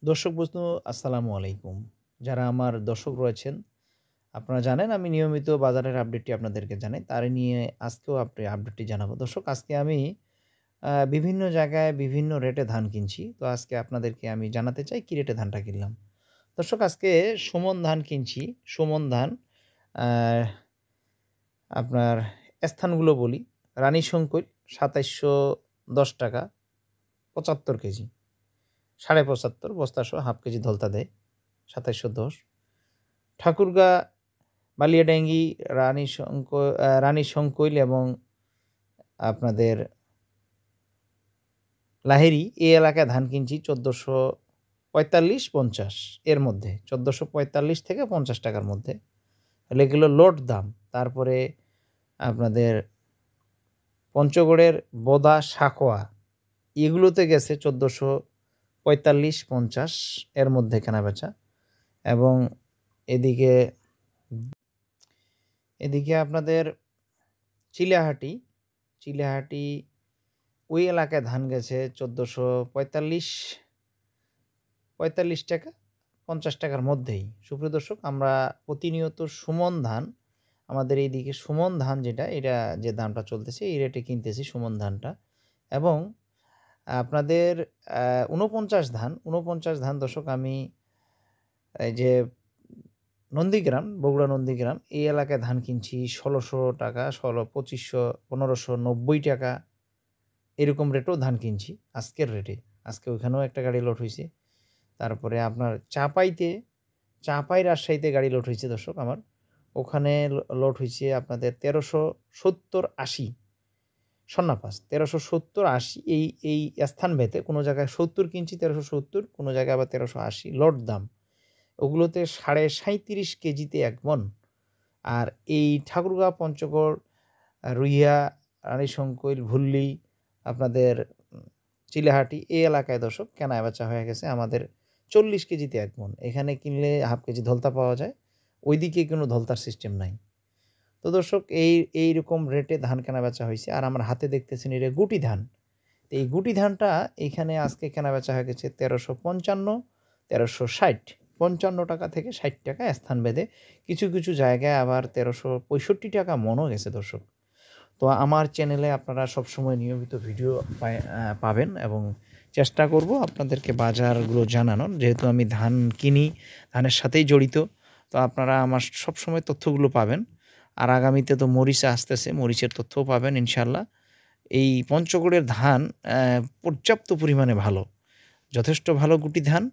দর্শক বন্ধু আসসালামু আলাইকুম। যারা আমার দর্শক রয়েছেন, আপনারা জানেন আমি নিয়মিত বাজারের আপডেটটি আপনাদেরকে জানাই। তারই নিয়ে আজকেও আপডেটটি জানাবো। দর্শক আজকে আমি বিভিন্ন জায়গায় বিভিন্ন রেটে ধান কিনছি। তো আজকে আপনাদেরকে আমি জানাতে চাই কি রেটে ধানটা কিনলাম। দর্শক আজকে সুমন ধান কিনছি। সুমন ধান আ আপনার স্থানগুলো বলি। রানী শংকৈল ৳২৭১০ ৭৫ কেজি। ৭৫.৫ বস্তাসহ হাফ কেজি ধলতা দেয় ২৭১০। ঠাকুরগাঁ, বালিয়াডাঙ্গি, রানী শংকৈল এবং আপনাদের লাহিড়ী এই এলাকায় ধান কিনছি ১৪৪৫-৫০ এর মধ্যে। ১৪৪৫ থেকে ৳৫০ র মধ্যে। তাহলে এগুলো লোড দাম। তারপরে আপনাদের পঞ্চগড়ের বোদা, সাঁকোয়া এগুলোতে গেছে ১৪৪৫-৫০ এর মধ্যে কেনাবেচা এবং এদিকে আপনাদের চিলাহাটি ওই এলাকায় ধান গেছে ১৪৪৫ ৳৫০ র মধ্যেই। সুপ্রিয় দর্শক, আমরা প্রতিনিয়ত সুমন ধান আমাদের এইদিকে সুমন ধান যেটা, এটা যে দামটা চলতেছে এই রেটে কিনতেছি সুমন ধানটা এবং আপনাদের ৪৯ ধান দর্শক আমি এই যে বগুড়া নন্দীগ্রাম এই এলাকায় ধান কিনছি ৳১৬০০, ২৫০০, ৳১৫৯০ এরকম রেটেও ধান কিনছি আজকের রেটে। আজকে ওইখানেও একটা গাড়ি লোড হইছে। তারপরে আপনার চাপাই রাজশাহীতে গাড়ি লোড হইছে দর্শক আমার। ওখানে লোড হইছে আপনাদের ১৩৭০-৮০ সন্নাপাস ১৩৭০-৮০ এই স্থানভেদে কোনো জায়গায় ৭০ কিনছি ১৩৭০, কোনো জায়গায় আবার ১৩৮০ লোড দাম। ওগুলোতে ৩৭.৫ কেজিতে ১ মণ। আর এই ঠাকুরগাঁও, পঞ্চগড়, রুইয়া, রানীশংকৈল, ভুল্লি, আপনাদের চিলাহাটি এই এলাকায় দর্শক কেনা-বেচা হয়ে গেছে আমাদের ৪০ কেজিতে ১ মণ। এখানে কিনলে হাফ কেজি ধলতা পাওয়া যায়। ওইদিকে কোনো ধলতার সিস্টেম নাই। তো দর্শক এইরকম রেটে ধান কেনা-বেচা হইছে। আর আমার হাতে দেখতেছেন এটা গুটি ধান। তো এই গুটি ধানটা এইখানে আজকে কেনা-বেচা হয়ে গেছে ১৩৫৫, ১৩৬০, ৳৫৫ থেকে ৳৬০ স্থানভেদে। কিছু জায়গায় আবার ৳১৩৬৫ মণও গেছে দর্শক। তো আমার চ্যানেলে আপনারা সবসময় নিয়মিত ভিডিও পাবেন এবং চেষ্টা করব আপনাদেরকে বাজারগুলো জানানোর। যেহেতু আমি ধান কিনি, ধানের সাথেই জড়িত। তো আপনারা আমার সবসময় তথ্যগুলো পাবেন। আর আগামীতে তো মরিচ আসতেছে, মরিচের তথ্যও পাবেন ইনশাআল্লাহ। এই পঞ্চগড়ের ধান পর্যাপ্ত পরিমাণে ভালো। যথেষ্ট ভালো গুটি ধান।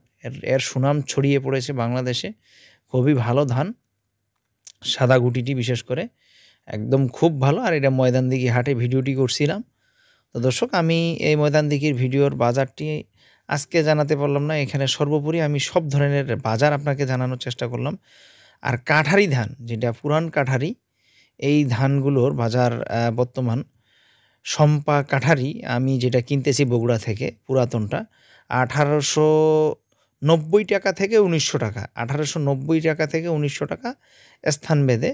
এর সুনাম ছড়িয়ে পড়েছে বাংলাদেশে। খুবই ভালো ধান। সাদা গুটিটি বিশেষ করে একদম খুব ভালো। আর এটা ময়দানদিঘি হাটে ভিডিওটি করছিলাম। তো দর্শক আমি এই ময়দানদিঘির ভিডিওর বাজারটি আজকে জানাতে পারলাম না। এখানে সর্বোপরি আমি সব ধরনের বাজার আপনাকে জানানোর চেষ্টা করলাম। আর কাঠারি ধান যেটা পুরান কাঠারি, এই ধানগুলোর বাজার বর্তমান শম্পা কাঠারি আমি যেটা কিনতেছি বগুড়া থেকে পুরাতনটা ৳১৮৯০ থেকে ৳১৯০০, ৳১৮৯০ থেকে ৳১৯০০ স্থানভেদে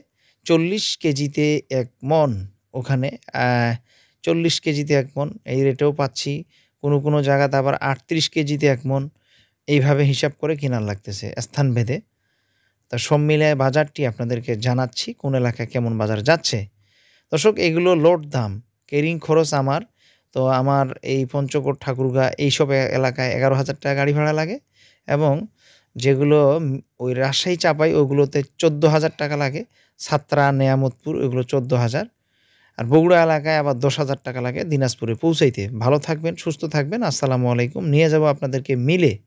৪০ কেজিতে ১ মণ। ওখানে ৪০ কেজিতে ১ মণ এই রেটেও পাচ্ছি। কোনো জায়গাতে আবার ৩৮ কেজিতে ১ মণ এইভাবে হিসাব করে কেনার লাগতেছে স্থানভেদে। তা সব মিলায় বাজারটি আপনাদেরকে জানাচ্ছি কোন এলাকায় কেমন বাজার যাচ্ছে। দর্শক এগুলো লোড দাম, ক্যারিং খরচ আমার। তো আমার এই পঞ্চগড়, ঠাকুরগাঁ এইসব এলাকায় ৳১১,০০০ গাড়ি ভাড়া লাগে এবং যেগুলো ওই রাজশাহী, চাপাই ওগুলোতে ৳১৪,০০০ লাগে। সাতরা, নেয়ামতপুর ওগুলো ১৪,০০০। আর বগুড়া এলাকায় আবার ৳১০,০০০ লাগে দিনাজপুরে পৌঁছাইতে। ভালো থাকবেন, সুস্থ থাকবেন। আসসালামু আলাইকুম। নিয়ে যাব আপনাদেরকে মিলে।